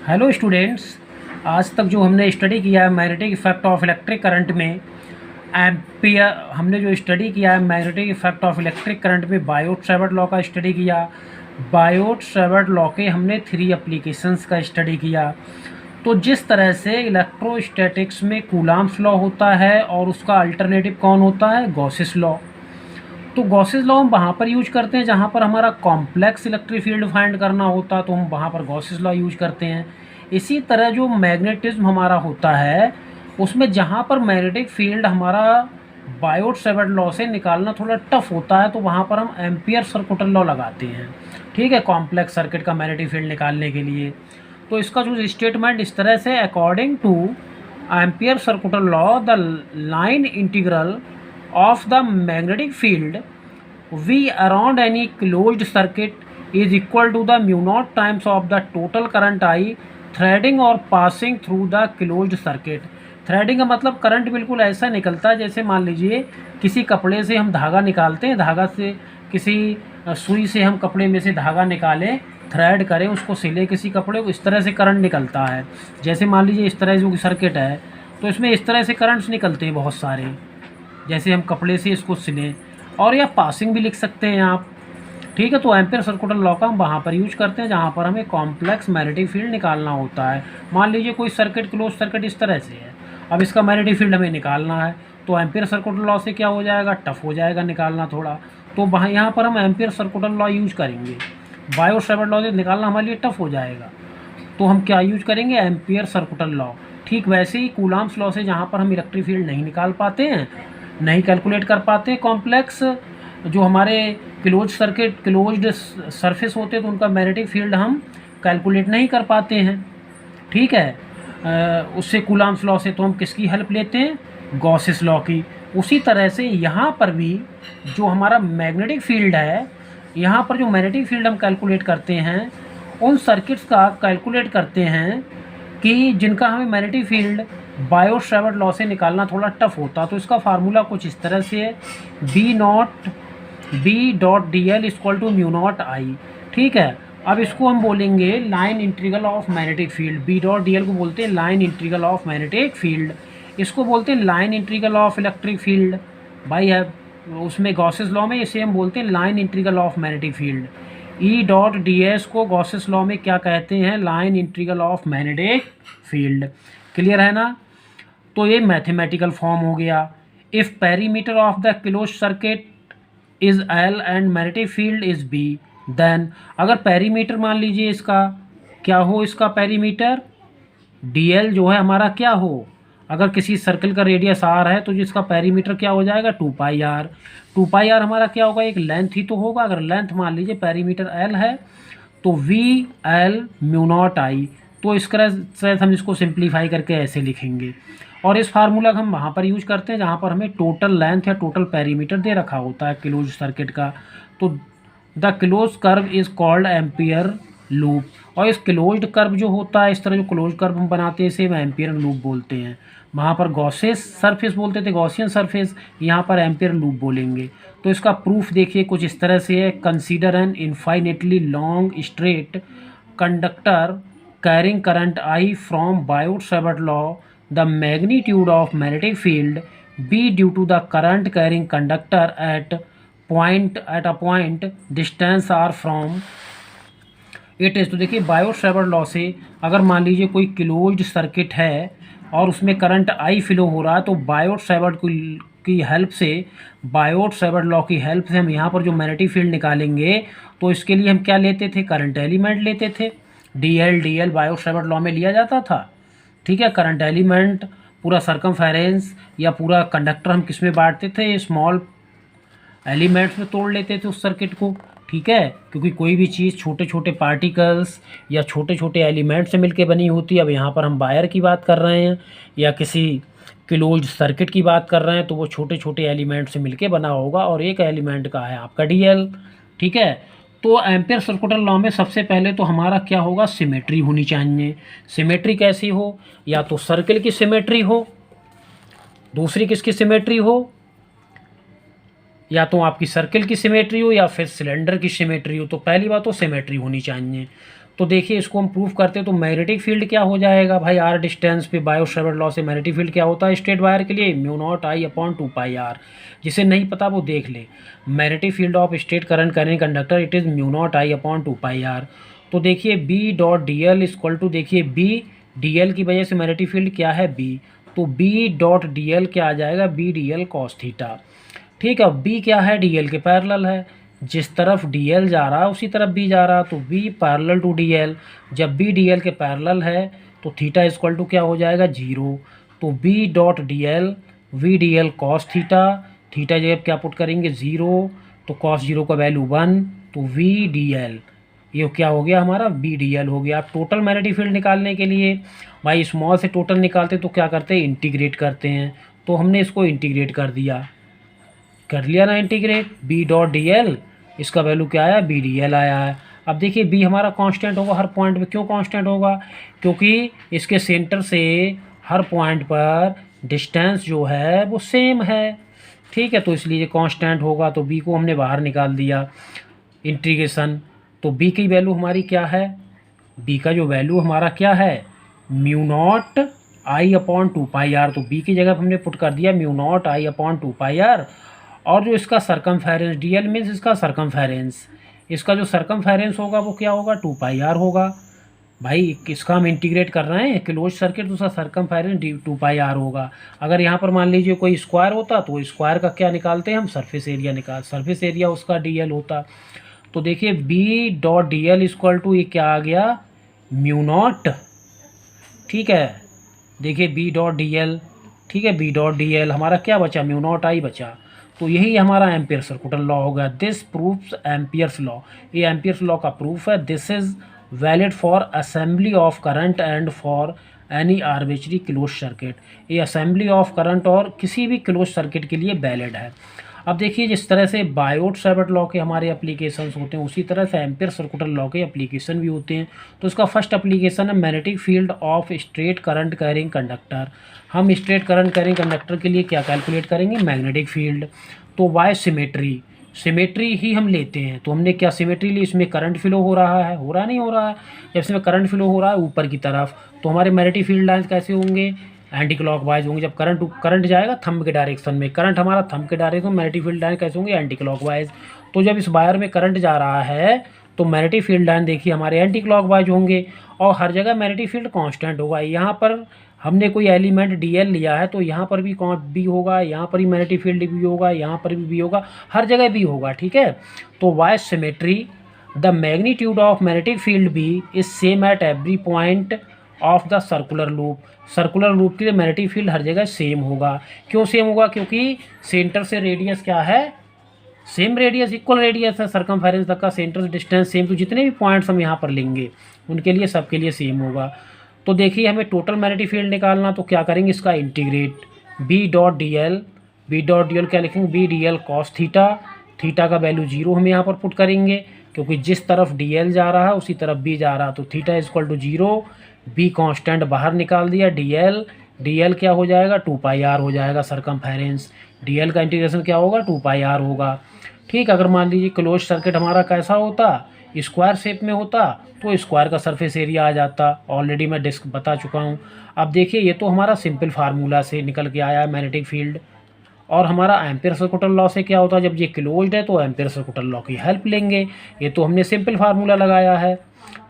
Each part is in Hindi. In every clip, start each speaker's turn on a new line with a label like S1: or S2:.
S1: Hello students. आज तक जो हमने स्टडी किया है magnetic effect of electric current में एम्पियर, हमने जो स्टडी किया है magnetic effect of electric current में बायोट सेवर्ट लॉ का स्टडी किया। बायोट सेवर्ट लॉ के हमने 3 एप्लीकेशंस का स्टडी किया। तो जिस तरह से इलेक्ट्रोस्टैटिक्स में कूलम्ब्स लॉ होता है और उसका अल्टरनेटिव कौन होता है, गॉसेस लॉ। तो गॉसेस लॉ हम वहाँ पर यूज करते हैं जहाँ पर हमारा कॉम्प्लेक्स इलेक्ट्रिक फील्ड फाइंड करना होता है, तो हम वहाँ पर गॉसेस लॉ यूज करते हैं। इसी तरह जो मैग्नेटिज्म हमारा होता है उसमें जहाँ पर मैग्नेटिक फील्ड हमारा बायोट सेवर्ट लॉ से निकालना थोड़ा टफ होता है, तो वहाँ पर हम एम्पियर सर्कुटल लॉ लगाते हैं। ठीक है, कॉम्प्लेक्स सर्किट का मैग्नेटिक फील्ड निकालने के लिए। तो इसका जो स्टेटमेंट इस तरह से, according two ampere सर्कुटल law the line integral of the magnetic field V around any closed circuit is equal to the mu naught times of the total current I threading or passing through the closed circuit। Threading का मतलब करंट बिल्कुल ऐसा निकलता है जैसे मान लीजिए किसी कपड़े से हम धागा निकालते हैं, धागा से किसी सुई से हम कपड़े में से धागा निकालें, थ्रेड करें, उसको सिले किसी कपड़े को, इस तरह से करंट निकलता है। जैसे मान लीजिए इस तरह जो सर्किट है तो इसमें इस तरह से करंट्स निकलते हैं बहुत सारे, जैसे हम कपड़े से इसको सिलें, और या पासिंग भी लिख सकते हैं आप। ठीक है, तो एम्पियर सर्कुटल लॉ का हम वहाँ पर यूज करते हैं जहाँ पर हमें कॉम्प्लेक्स मैग्नेटिक फील्ड निकालना होता है। मान लीजिए कोई सर्किट, क्लोज सर्किट इस तरह से है, अब इसका मैग्नेटिक फील्ड हमें निकालना है, तो एम्पियर सर्कुटल लॉ से क्या हो जाएगा, टफ हो जाएगा निकालना थोड़ा। तो वहाँ यहाँ पर हम एम्पियर सर्कुटल लॉ यूज करेंगे। बायोट सेवर्ट लॉ से निकालना हमारे लिए टफ हो जाएगा, तो हम क्या यूज करेंगे, एम्पियर सर्कुटल लॉ। ठीक वैसे ही कूलम्ब्स लॉ से जहाँ पर हम इलेक्ट्रिक फील्ड नहीं निकाल पाते हैं, नहीं कैलकुलेट कर पाते कॉम्प्लेक्स, जो हमारे क्लोज सर्किट, क्लोज्ड सरफेस होते हैं, तो उनका मैग्नेटिक फील्ड हम कैलकुलेट नहीं कर पाते हैं। ठीक है, उससे कूलम्ब्स लॉ से तो हम किसकी हेल्प लेते हैं, गॉसेस लॉ की। उसी तरह से यहाँ पर भी जो हमारा मैग्नेटिक फील्ड है, यहाँ पर जो मैग्नेटिक फील्ड हम कैलकुलेट करते हैं, उन सर्किट्स का कैलकुलेट करते हैं कि जिनका हमें magnetic field Biot Savart law से निकालना थोड़ा टफ होता। तो इसका फार्मूला कुछ इस तरह से है, B dot D L equal to mu naught I. ठीक है, अब इसको हम बोलेंगे line integral of magnetic field. B dot D l को बोलते हैं line integral of magnetic field, इसको बोलते हैं line integral of electric field. भाई है उसमें गॉसेस लॉ में इसे हम बोलते हैं line integral of magnetic field. E dot D S को गॉसेस लॉ में क्या कहते हैं, line integral of magnetic field. Clear है ना। तो ये मैथमेटिकल फॉर्म हो गया। If perimeter of the close circuit is L and magnetic field is B, then अगर पेरीमीटर मान लीजिए इसका क्या हो, इसका पेरीमीटर डी एल जो है हमारा क्या हो, अगर किसी सर्कल का रेडियस आर है तो जिसका पेरीमीटर क्या हो जाएगा, 2 पाई आर। 2 पाई आर हमारा क्या होगा, एक लेंथ ही तो होगा। अगर लेंथ मान लीजिए पेरीमीटर एल है तो वी एल म्यू नॉट आई। तो इस तरह से हम इसको सिंप्लीफाई करके ऐसे लिखेंगे, और इस फार्मूला का हम वहाँ पर यूज करते हैं जहाँ पर हमें टोटल लेंथ या टोटल पेरीमीटर दे रखा होता है क्लोज सर्किट का। तो the close curve is called ampere loop, और इस क्लोज्ड कर्व जो होता है, इस तरह जो क्लोज कर्व हम बनाते हैं इसे हम एम्पियर लूप बोलते हैं। वहाँ पर गॉसेस सरफेस बोलते थे, गॉसियन सरफेस, यहाँ पर एम्पियर लूप बोलेंगे। तो इसका प्रूफ देखिए कुछ इस तरह से है, consider N infinitely long straight conductor carrying current I from Biot Savart law, the magnitude of magnetic field B due to the current carrying conductor at a point distance r from it is। तो देखिए बायोट सेवर्ट लॉ से अगर मान लीजिए कोई क्लोज्ड सर्किट है और उसमें करंट आई फ्लो हो रहा है, तो बायोट सेवर्ट की हेल्प से, बायोट सेवर्ट लॉ की हेल्प से हम यहाँ पर जो मैग्नेटिक फील्ड निकालेंगे, तो इसके लिए हम क्या लेते थे, करंट एलिमेंट लेते थे। D L Biot Savart law में लिया जाता था। ठीक है, करंट एलिमेंट, पूरा सरकमफेरेंस या पूरा कंडक्टर हम किस में बांटते थे, स्मॉल एलिमेंट्स में तोड़ लेते थे उस सर्किट को। ठीक है, क्योंकि कोई भी चीज़ छोटे छोटे पार्टिकल्स या छोटे छोटे एलिमेंट से मिलके बनी होती है। अब यहाँ पर हम वायर की बात कर रहे हैं या किसी क्लोज सर्किट की बात कर रहे हैं, तो वो छोटे छोटे एलिमेंट से मिलके बना होगा, और एक एलिमेंट का है आपका डी एल। ठीक है, तो एम्पियर सर्कुटल लॉ में सबसे पहले तो हमारा क्या होगा, सिमेट्री होनी चाहिए। सिमेट्री कैसी हो, या तो सर्किल की सिमेट्री हो, दूसरी किसकी सिमेट्री हो, या तो आपकी सर्किल की सिमेट्री हो या फिर सिलेंडर की सिमेट्री हो। तो पहली बात तो सिमेट्री होनी चाहिए। तो देखिए इसको हम प्रूफ करते हैं तो मैग्नेटिक फील्ड क्या हो जाएगा भाई, आर डिस्टेंस पे बायो-सावर्ट लॉ से मैग्नेटिक फील्ड क्या होता है स्ट्रेट वायर के लिए, mu naught I upon 2 pi R. जिसे नहीं पता वो देख ले, magnetic field of straight current carrying conductor it is mu naught I upon 2 pi R. तो देखिए B dot D L equal to, देखिए बी डी एल की वजह से मैग्नेटिक फील्ड क्या है बी, तो बी डॉट डी एल क्या आ जाएगा, B D L cos theta. ठीक है, बी क्या है, डी एल के पैरेलल है, जिस तरफ डी एल जा रहा है उसी तरफ बी जा रहा है, तो B parallel to D L. जब बी डी एल के पैरेलल है तो थीटा इक्वल टू क्या हो जाएगा 0। तो B dot D L B D L cos theta, theta जगह क्या पुट करेंगे 0, तो कॉस 0 का वैल्यू 1, तो वी डी एल ये क्या हो गया हमारा बी डी एल हो गया। अब टोटल मैग्नेटिक फील्ड निकालने के लिए भाई स्मॉल से टोटल निकालते तो क्या करते हैं इंटीग्रेट करते हैं, तो हमने इसको इंटीग्रेट कर दिया, कर लिया ना integrate, B dot D L इसका वैल्यू क्या आया बी डी एल आया है। अब देखिए बी हमारा कांस्टेंट होगा हर पॉइंट पे, क्यों कांस्टेंट होगा, क्योंकि इसके सेंटर से हर पॉइंट पर डिस्टेंस जो है वो सेम है। ठीक है, तो इसलिए कांस्टेंट होगा, तो बी को हमने बाहर निकाल दिया इंटीग्रेशन। तो बी की वैल्यू हमारी क्या है, बी का जो वैल्यू हमारा क्या है mu naught I upon 2 pi R. तो बी की जगह हमने पुट कर दिया mu naught I upon 2 pi R. और जो इसका सरकमफेरेंस डी एल मीन्स इसका सरकमफेरेंस, इसका जो सरकमफेरेंस होगा वो क्या होगा 2 पाई आर होगा। भाई इसका हम इंटीग्रेट कर रहे हैं क्लोज सर्किट, तो उसका सरकमफेरेंस 2 पाई आर होगा। अगर यहाँ पर मान लीजिए कोई स्क्वायर होता तो स्क्वायर का क्या निकालते हैं हम सरफेस एरिया सरफेस एरिया उसका डी एल होता। तो देखिए B dot D L equal to ये क्या आ गया म्यू नॉट। ठीक है, देखिए बी डॉट डी एल, ठीक है बी डॉट डी एल हमारा क्या बचा म्यू नॉट आई बचा। तो यही हमारा एम्पियर सर्कुलर लॉ होगा। दिस प्रूफ्स एम्पियर्स लॉ, ये एम्पियर्स लॉ का प्रूफ है। This is valid for assembly of current and for any arbitrary close circuit. ये असेंबली ऑफ करंट और किसी भी क्लोज सर्किट के लिए वैलिड है। अब देखिए जिस तरह से बायोट-सावर्ट लॉ के हमारे एप्लीकेशंस होते हैं उसी तरह से एम्पियर सर्कुलर लॉ के एप्लीकेशन भी होते हैं। तो इसका फर्स्ट एप्लीकेशन है magnetic field of straight current carrying conductor. हम स्ट्रेट करंट कैरिंग कंडक्टर के लिए क्या कैलकुलेट करेंगे मैग्नेटिक फील्ड। तो वाई सिमेट्री, सिमेट्री ही हम लेते हैं। तो हमने क्या सिमेट्री ली, इसमें करंट फ्लो हो रहा है, हो रहा नहीं हो रहा है, जब इसमें करंट फ्लो हो रहा है ऊपर की तरफ तो हमारे मैग्नेटिक फील्ड लाइन्स कैसे होंगे एंटी क्लॉकवाइज होंगे। जब करंट जाएगा थंब के डायरेक्शन में, करंट हमारा थंब के डायरेक्शन में, मैग्नेटिक फील्ड लाइन कैसे होंगे एंटी क्लॉकवाइज। तो जब इस वायर में करंट जा रहा है तो मैग्नेटिक फील्ड लाइन देखिए हमारे एंटी क्लॉकवाइज होंगे और हर जगह मैग्नेटिक फील्ड कांस्टेंट होगा। यहाँ पर हमने कोई एलिमेंट डी एल लिया है तो यहाँ पर भी बी होगा, यहाँ पर भी मैग्नेटिक फील्ड भी होगा, यहाँ पर भी बी होगा, हर जगह भी होगा। ठीक है, तो by symmetry the magnitude of magnetic field B is same at every point of the circular loop. Circular loop के लिए मैग्नेटिक फील्ड हर जगह सेम होगा। क्यों सेम होगा, क्योंकि सेंटर से रेडियस क्या है सेम रेडियस, इक्वल रेडियस है सर्कमफेरेंस तक का, सेंटर से डिस्टेंस सेम। तो जितने भी पॉइंट्स हम यहाँ पर लेंगे उनके लिए सबके लिए सेम होगा। तो देखिए हमें टोटल मैग्नेटिक फील्ड निकालना, तो क्या करेंगे इसका integrate B dot D L, B dot D L क्या लिखेंगे B D L cos theta, theta का वैल्यू 0 हम यहाँ पर पुट करेंगे क्योंकि जिस तरफ डी एल जा रहा है उसी तरफ बी जा रहा है। तो theta equal to 0, B constant बाहर निकाल दिया, डी एल क्या हो जाएगा 2 पाई आर हो जाएगा सरकमफेरेंस। डी एल का इंटीग्रेशन क्या होगा 2 पाई आर होगा। ठीक, अगर मान लीजिए क्लोज सर्किट हमारा कैसा होता स्क्वायर शेप में होता तो स्क्वायर का सरफेस एरिया आ जाता, ऑलरेडी मैं बता चुका हूँ। अब देखिए ये तो हमारा सिंपल फार्मूला से निकल के आया है मैग्नेटिक फील्ड, और हमारा एम्पियर सर्कुलर लॉ से क्या होता है जब ये क्लोज्ड है तो एम्पियर सर्कुलर लॉ की हेल्प लेंगे। ये तो हमने सिंपल फार्मूला लगाया है।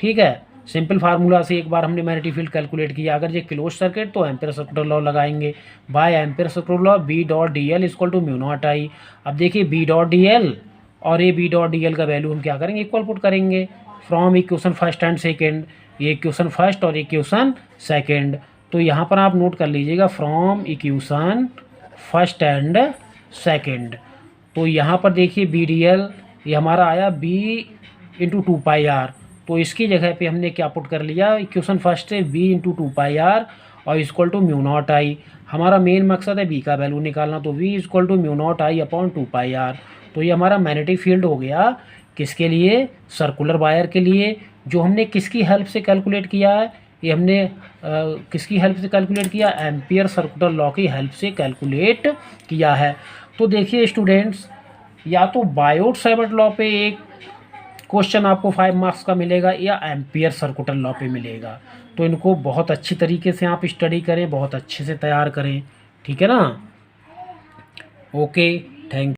S1: ठीक है, सिंपल फार्मूला से एक बार हमने मैग्नेटिक फील्ड कैलकुलेट किया। अगर ये क्लोज सर्किट तो एम्पियर सर्कुलर लॉ लगाएंगे, by Ampere circular law B dot D L equal to mu naught I. अब देखिए बी डॉट डी एल और ये बी डॉट डी एल का वैल्यू हम क्या करेंगे इक्वल पुट करेंगे from equation first and second, ये इक्वेशन फर्स्ट और इक्वेशन सेकेंड। तो यहाँ पर आप नोट कर लीजिएगा from equation first and second. तो यहाँ पर देखिए बी डी एल ये हमारा आया बी इंटू 2 पाई आर, तो इसकी जगह पे हमने क्या पुट कर लिया इक्वेशन फर्स्ट है बी इंटू 2 पाई आर और equal to mu naught I. हमारा मेन मकसद है बी का वैल्यू निकालना, तो B equal to mu naught I upon 2 pi R. तो ये हमारा मैग्नेटिक फील्ड हो गया किसके लिए सर्कुलर वायर के लिए, जो हमने किसकी हेल्प से कैलकुलेट किया है, ये हमने किसकी हेल्प से कैलकुलेट किया एम्पियर सर्कुलर लॉ की हेल्प से कैलकुलेट किया है। तो देखिए स्टूडेंट्स, या तो बायोट-सावर्ट लॉ पे एक क्वेश्चन आपको 5 मार्क्स का मिलेगा या एम्पियर सर्कुलर लॉ पे मिलेगा। तो इनको बहुत अच्छी तरीके से आप स्टडी करें, बहुत अच्छे से तैयार करें, ठीक है ना। Okay, thank